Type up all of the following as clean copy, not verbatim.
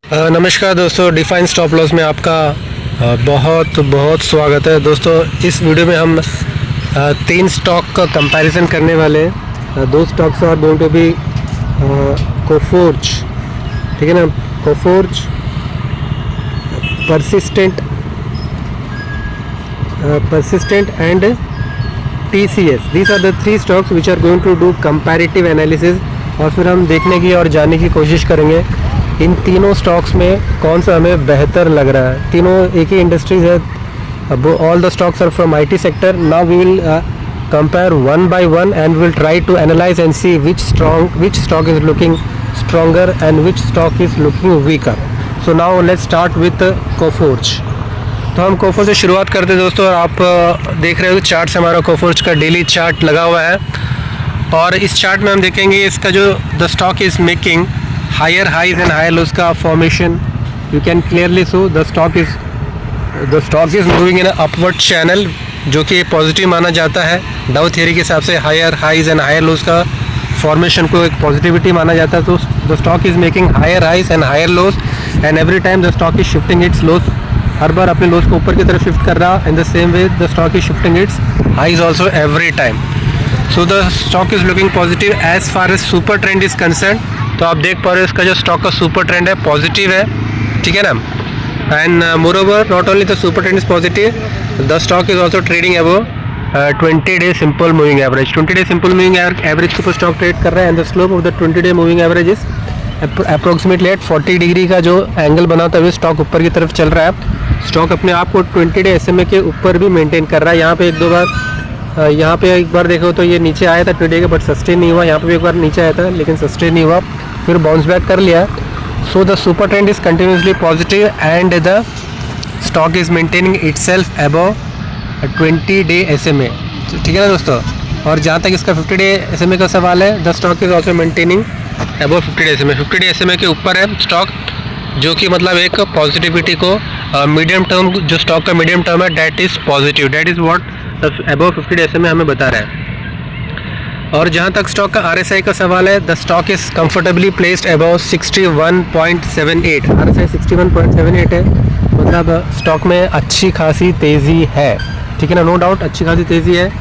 नमस्कार दोस्तों, define stop loss में आपका बहुत बहुत स्वागत है। दोस्तों इस वीडियो में हम 3 स्टॉक का कंपैरिजन करने वाले हैं। 2 stocks are going to be Coforge, ठीक है ना, Coforge, persistent and TCS। These are the 3 stocks which are going to do comparative analysis और फिर हम देखने की और जानने की कोशिश करेंगे इन तीनों स्टॉक्स में कौन सा हमें बेहतर लग रहा है। तीनों एक ही इंडस्ट्रीज है, all the stocks are from IT sector. Now we will compare one by one and we'll try to analyze and see which stock is looking stronger and which stock is looking weaker. So now let's start with Coforge। तो हम Coforge से शुरुआत करते हैं दोस्तों। और आप देख रहे हो चार्ट से हमारा कोफोर्ज का डेली चार्ट लगा हुआ है और इस चार्ट में हम देखेंगे इसका जो the stock is making higher highs and higher lows का formation. You can clearly see the stock is moving in upward channel, जो कि पॉजिटिव माना जाता है। डाउ थियरी के हिसाब से higher highs and higher lows का फॉर्मेशन को एक पॉजिटिविटी माना जाता है। तो the stock is making higher highs and higher lows and every time the stock is shifting its lows, हर बार अपने लोज को ऊपर की तरफ शिफ्ट कर रहा। In the same way the stock is shifting its highs also every time. So the stock is looking positive as far as super trend is concern. तो आप देख पा रहे हो इसका जो स्टॉक का सुपर ट्रेंड है पॉजिटिव है, ठीक है ना। And moreover not only the super trend is positive, the stock is also trading above 20 day simple moving average. 20 day simple moving average के ऊपर स्टॉक ट्रेड कर रहा है and the slope of the 20 day moving average is approximately at 40 degree का जो angle बनाता हुए stock ऊपर की तरफ चल रहा है। स्टॉक अपने आप को 20 डे SMA के ऊपर भी मेंटेन कर रहा है। यहाँ पे एक बार देखो तो ये नीचे आया था 20 डे के, बट सस्टेन नहीं हुआ। यहाँ पे भी एक बार नीचे आया था लेकिन सस्टेन नहीं हुआ, फिर बाउंस बैक कर लिया। So the super trend is continuously positive and the stock is maintaining itself above 20 day SMA, ठीक है ना दोस्तों। और जहाँ तक इसका 50 डे SMA का सवाल है, the stock is also maintaining above 50 day SMA। 50 day SMA के ऊपर है स्टॉक, जो कि मतलब एक पॉजिटिविटी को मीडियम टर्म, जो स्टॉक का मीडियम टर्म है that is positive, that is what above 50 day SMA हमें बता रहा है। और जहाँ तक स्टॉक का RSI का सवाल है, the stock is comfortably placed above 61.78। RSI 61.78 है, मतलब स्टॉक में अच्छी खासी तेज़ी है, ठीक है ना, नो डाउट अच्छी खासी तेज़ी है।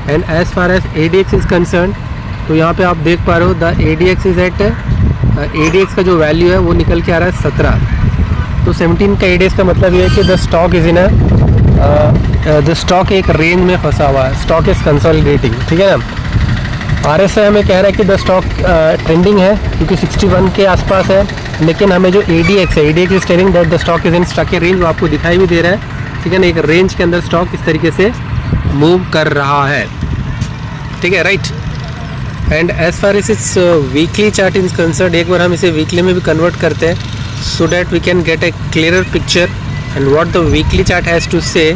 And as far as ADX is concern, तो यहाँ पे आप देख पा रहे हो the ADX is at ADX का जो वैल्यू है वो निकल के आ रहा है 17। तो 17 का ADX का मतलब ये है कि the stock is in the stock एक रेंज में फंसा हुआ है, स्टॉक इज़ कंसोलिडेटिंग, ठीक है ना। RSI हमें कह रहा है कि द स्टॉक ट्रेंडिंग है क्योंकि 61 के आसपास है, लेकिन हमें जो ADX है, ADX is telling that the stock is in stock के रेंज, वो आपको दिखाई भी दे रहा है, ठीक है ना। एक रेंज के अंदर स्टॉक इस तरीके से मूव कर रहा है, ठीक है, right. And as far as it's weekly chart is concern, एक बार हम इसे वीकली में भी कन्वर्ट करते हैं so that we can get a clearer picture and what the weekly chart has to say.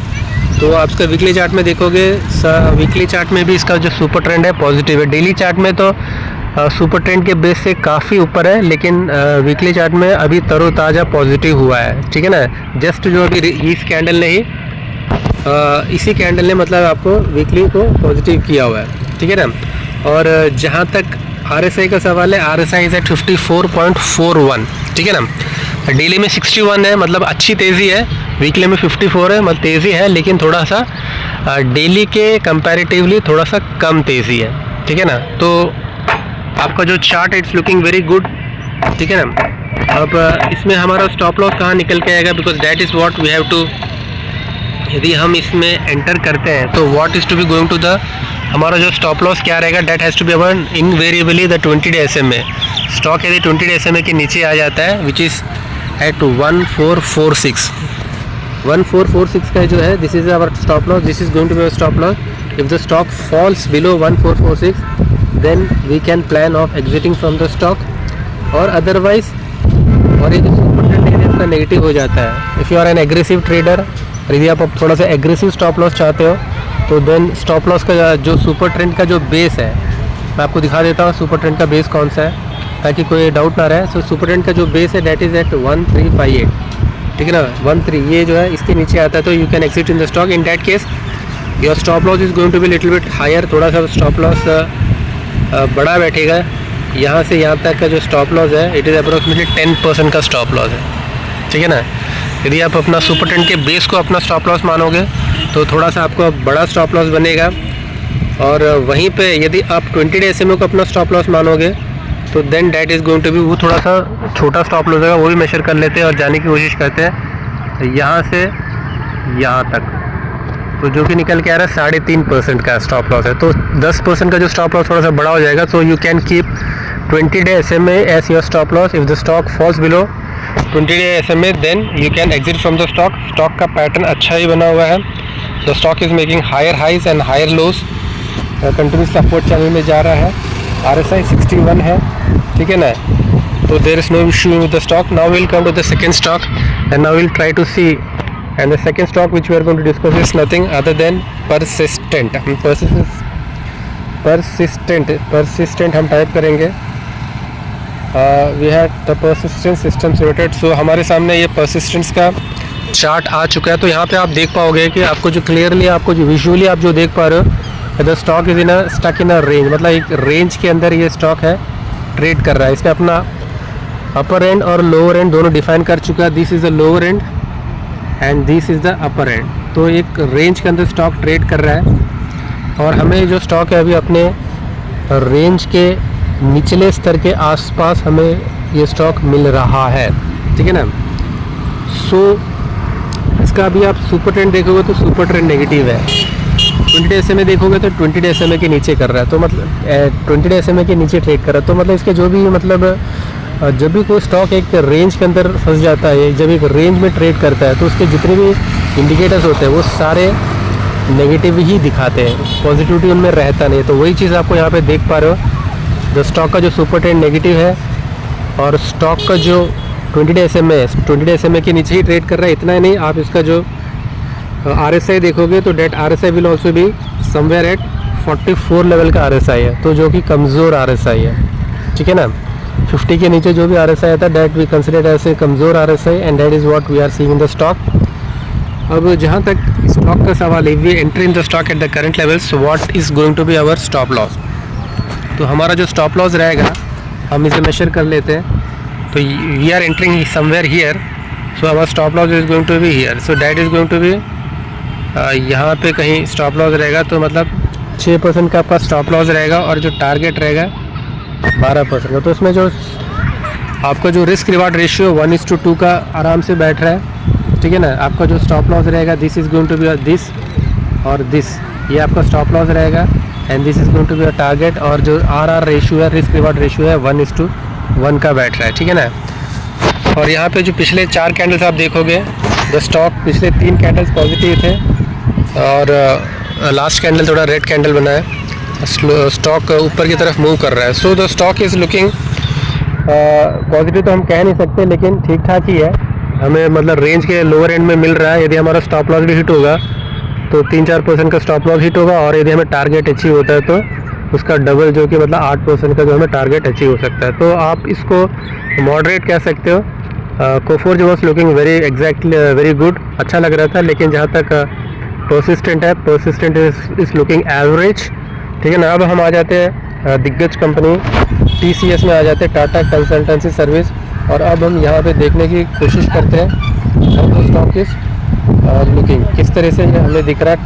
तो आप इसका वीकली चार्ट में देखोगे, वीकली चार्ट में भी इसका जो सुपर ट्रेंड है पॉजिटिव है। डेली चार्ट में तो सुपर ट्रेंड के बेस से काफ़ी ऊपर है, लेकिन वीकली चार्ट में अभी तरोताज़ा पॉजिटिव हुआ है, ठीक है ना। जस्ट जो अभी इस कैंडल ने ही इसी कैंडल ने मतलब आपको वीकली को पॉजिटिव किया हुआ है, ठीक है ना। और जहाँ तक RSI का सवाल है, RSI इज़ एट 54.41, ठीक है ना। डेली में 61 है, मतलब अच्छी तेज़ी है। वीकली में 54 है, मतलब तेज़ी है, लेकिन थोड़ा सा डेली के कंपैरेटिवली थोड़ा सा कम तेज़ी है, ठीक है ना। तो आपका जो chart it's looking very good, ठीक है ना। अब इसमें हमारा स्टॉप लॉस कहाँ निकल के आएगा, because that is what we have to, यदि हम इसमें एंटर करते हैं तो what is to be going to the, हमारा जो स्टॉप लॉस क्या रहेगा, that has to be our invariably the 20 day SMA। Stock यदि 20 डे SMA के नीचे आ जाता है विच इज़ एट 1446, 1446 का जो है, this is our stop loss, this is going to be our stop loss. If the stock falls below 1446 then we can plan of exiting from the stock, और otherwise, और ये जो super trend आपका negative हो जाता है। If you are an aggressive trader, यदि आप थोड़ा सा एग्रेसिव स्टॉप लॉस चाहते हो तो देन स्टॉप लॉस का जो सुपर ट्रेंड का जो बेस है, मैं आपको दिखा देता हूँ सुपर ट्रेंड का बेस कौन सा है, ताकि कोई डाउट ना रहे। सो सुपर ट्रेंड का जो बेस है डैट इज़ एट 1358, ठीक है ना, 13, ये जो है इसके नीचे आता है तो you can exit in the stock. In that case your stop loss is going to be little bit higher, थोड़ा सा स्टॉप लॉस बड़ा बैठेगा। यहाँ से यहाँ तक का जो स्टॉप लॉस है इट इज़ अप्रोक्सीमेटली 10% का स्टॉप लॉस है, ठीक है ना। यदि आप अपना सुपर ट्रेंड के बेस को अपना स्टॉप लॉस मानोगे तो थोड़ा सा आपको बड़ा स्टॉप लॉस बनेगा, और वहीं पे यदि आप 20 डे SMA को अपना स्टॉप लॉस मानोगे तो then that is going to be, वो थोड़ा सा छोटा स्टॉप लॉस होगा, वो भी मेजर कर लेते हैं और जाने की कोशिश करते हैं यहाँ से यहाँ तक, तो जो कि निकल के आ रहा है 3.5% का स्टॉप लॉस है। तो 10% का जो स्टॉप लॉस थोड़ा सा बड़ा हो जाएगा। So you can keep 20 day SMA as your stop loss. If the stock falls below 20 day SMA then you can exit from the stock. Stock का पैटर्न अच्छा ही बना हुआ है। The stock is making higher highs and higher lows, continuous upward channel में जा रहा है। RSI 61 है, ठीक है ना। तो there is no issue with the stock. Now will come to the second stock and now will try to see, and the second stock which we are going to discuss is nothing other than Persistent। हम persistent हम type करेंगे। we had the Persistent Systems Limited। so हमारे सामने ये Persistence का chart आ चुका है। तो यहाँ पे आप देख पाओगे कि आपको जो क्लियरली, आपको जो विजुअली आप जो देख पा रहे हो, the stock is in stuck in a range, मतलब एक रेंज के अंदर ये स्टॉक है, ट्रेड कर रहा है। इसमें अपना अपर एंड और लोअर एंड दोनों डिफाइन कर चुका है। This is the lower and and this is the upper and. तो एक रेंज के अंदर स्टॉक ट्रेड कर रहा है, और हमें जो स्टॉक है अभी अपने रेंज के निचले स्तर के आसपास हमें ये स्टॉक मिल रहा है, ठीक है ना। सो इसका अभी आप सुपर ट्रेंड देखोगे तो सुपर ट्रेंड नेगेटिव है। 20 डे SMA देखोगे तो 20 डे SMA के नीचे कर रहा है, तो मतलब 20 डे SMA के नीचे ट्रेड कर रहा है। तो मतलब इसके जो भी, मतलब जब भी कोई स्टॉक एक रेंज के अंदर फंस जाता है, जब एक रेंज में ट्रेड करता है, तो उसके जितने भी इंडिकेटर्स होते हैं वो सारे नेगेटिव ही दिखाते हैं, पॉजिटिविटी उनमें रहता नहीं। तो वही चीज़ आपको यहाँ पे देख पा रहे हो, जो स्टॉक का जो सुपर ट्रेंड नेगेटिव है और स्टॉक का जो 20 डे SMA है, 20 डे SMA के नीचे ही ट्रेड कर रहा है। इतना ही नहीं, आप इसका जो RSI देखोगे तो डेट RSI विल ऑल्सो भी समवेयर एट 44 लेवल का RSI है, तो जो कि कमज़ोर RSI है, ठीक है ना। 50 के नीचे जो भी RSI आता है that we consider as a कमज़ोर RSI and that is what we are seeing in the stock. अब जहाँ तक स्टॉक का सवाल है, we enter in the stock at the current levels, what is going to be our stop loss. तो हमारा जो स्टॉप लॉस रहेगा हम इसे मेजर कर लेते हैं। तो we are entering somewhere here, so our stop loss is going to be here. So that is going to be यहाँ पे कहीं स्टॉप लॉस रहेगा, तो मतलब 6% का आपका स्टॉप लॉस रहेगा, और जो टारगेट रहेगा 12% का। तो इसमें जो आपका जो रिस्क रिवार्ड रेशियो 1:2 का आराम से बैठ रहा है, ठीक है ना। आपका जो स्टॉप लॉस रहेगा, this is going to be this और दिस, ये आपका स्टॉप लॉस रहेगा, and this is going to be a target. और जो RR रेशियो है, रिस्क रिवार्ड रेशियो है, 1:1 का बैठ रहा है, ठीक है ना। और यहाँ पे जो पिछले 4 कैंडल्स आप देखोगे, द स्टॉक पिछले 3 कैंडल्स पॉजिटिव थे, और लास्ट कैंडल थोड़ा रेड कैंडल बना है, स्टॉक ऊपर की तरफ मूव कर रहा है। सो the stock is looking positive, तो हम कह नहीं सकते, लेकिन ठीक ठाक ही है। हमें मतलब रेंज के लोअर एंड में मिल रहा है। यदि हमारा स्टॉप लॉस भी हिट होगा तो 3-4% का स्टॉप लॉस हिट होगा, और यदि हमें टारगेट अचीव होता है तो उसका डबल, जो कि मतलब 8% का जो हमें टारगेट अचीव हो सकता है। तो आप इसको मॉडरेट कह सकते हो। Coforge was looking very exactly very good, अच्छा लग रहा था। लेकिन जहाँ तक पर्सिस्टेंट है, पर्सिस्टेंट इज़ लुकिंग एवरेज, ठीक है ना। अब हम आ जाते हैं दिग्गज कंपनी TCS में आ जाते हैं, टाटा कंसल्टेंसी सर्विस। और अब हम यहाँ पे देखने की कोशिश करते हैं how the stock is looking, किस तरह से हमें दिख रहा है।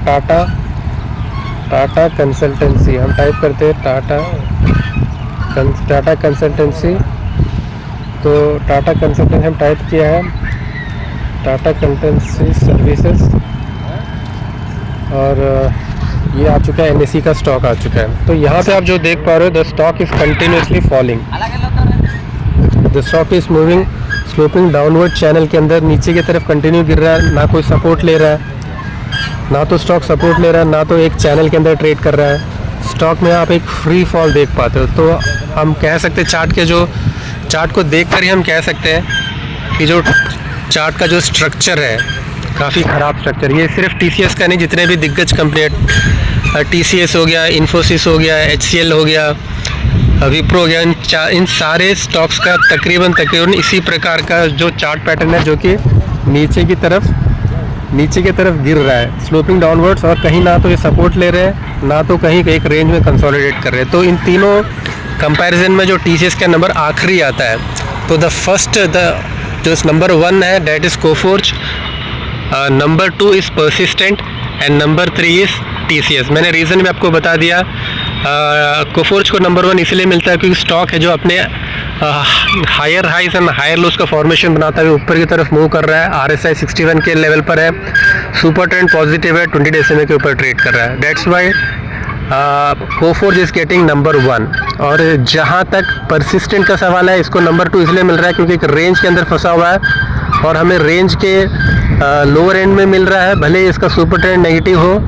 टाटा कंसल्टेंसी हम टाइप करते हैं, टाटा कंसल्टेंसी। तो टाटा कंसल्टेंसी हम टाइप किया है, टाटा कंसल्टेंसी सर्विसेज, और ये आ चुका है, NSE का स्टॉक आ चुका है। तो यहाँ पे आप जो देख पा रहे हो, the stock is continuously falling, the stock is moving sloping downward channel के अंदर नीचे की तरफ कंटिन्यू गिर रहा है। ना कोई सपोर्ट ले रहा है, ना तो स्टॉक सपोर्ट ले रहा है, ना तो एक चैनल के अंदर ट्रेड कर रहा है। स्टॉक में आप एक फ्री फॉल देख पाते हो। तो हम कह सकते हैं, चार्ट को देखकर ही हम कह सकते हैं कि जो चार्ट का जो स्ट्रक्चर है काफ़ी ख़राब स्ट्रक्चर। ये सिर्फ TCS का नहीं, जितने भी दिग्गज कंपनी, TCS हो गया, इन्फोसिस हो गया, HCL हो गया, विप्रो हो गया, इन सारे स्टॉक्स का तकरीबन इसी प्रकार का जो चार्ट पैटर्न है, जो कि नीचे की तरफ गिर रहा है, स्लोपिंग डाउनवर्ड्स। और कहीं ना तो ये सपोर्ट ले रहे हैं, ना तो कहीं एक रेंज में कंसोलिडेट कर रहे हैं। तो इन तीनों कंपैरिजन में जो TCS का नंबर आखिरी आता है, तो द जो नंबर 1 है that is Coforge, number 2 is persistent and number 3 is TCS। मैंने रीज़न भी आपको बता दिया। कोफोर्ज को नंबर 1 इसलिए मिलता है क्योंकि स्टॉक है जो अपने higher highs and higher lows का फॉर्मेशन बनाता है, ऊपर की तरफ मूव कर रहा है। RSI 61 के लेवल पर है, सुपर ट्रेंड पॉजिटिव है, 20 डेज के ऊपर ट्रेड कर रहा है। That's why Coforge is getting number 1। और जहाँ तक परसिस्टेंट का सवाल है, इसको नंबर 2 इसलिए मिल रहा है क्योंकि एक रेंज के अंदर फंसा हुआ है और हमें रेंज के लोअर एंड में मिल रहा है। भले ही इसका सुपर ट्रेंड नेगेटिव हो,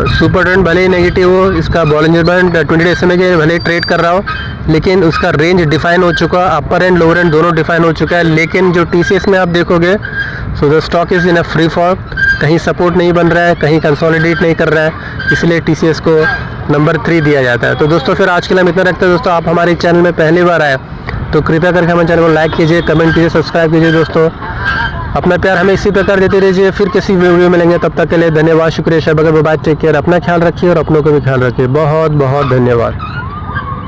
सुपर ट्रेंड भले ही नेगेटिव हो, इसका बॉलिंजर बैंड 20 डेज में के भले ही ट्रेड कर रहा हो, लेकिन उसका रेंज डिफाइन हो चुका है, अपर एंड लोअर एंड दोनों डिफाइन हो चुका है। लेकिन जो TCS में आप देखोगे, सो the stock is in a free fall, कहीं सपोर्ट नहीं बन रहा है, कहीं कंसोलिडेट नहीं कर रहा है, इसलिए TCS को नंबर 3 दिया जाता है। तो दोस्तों फिर आज के लिए हम इतना रखते हैं। दोस्तों आप हमारे चैनल में पहली बार आए तो कृपया करके हमारे चैनल को लाइक कीजिए, कमेंट कीजिए, सब्सक्राइब कीजिए। दोस्तों अपना प्यार हमें इसी प्रकार देते रहिए। फिर किसी वीडियो मिलेंगे, तब तक के लिए धन्यवाद, शुक्रिया, शब अगर बात, टेक केयर, अपना ख्याल रखिए और अपनों का भी ख्याल रखिए। बहुत बहुत धन्यवाद।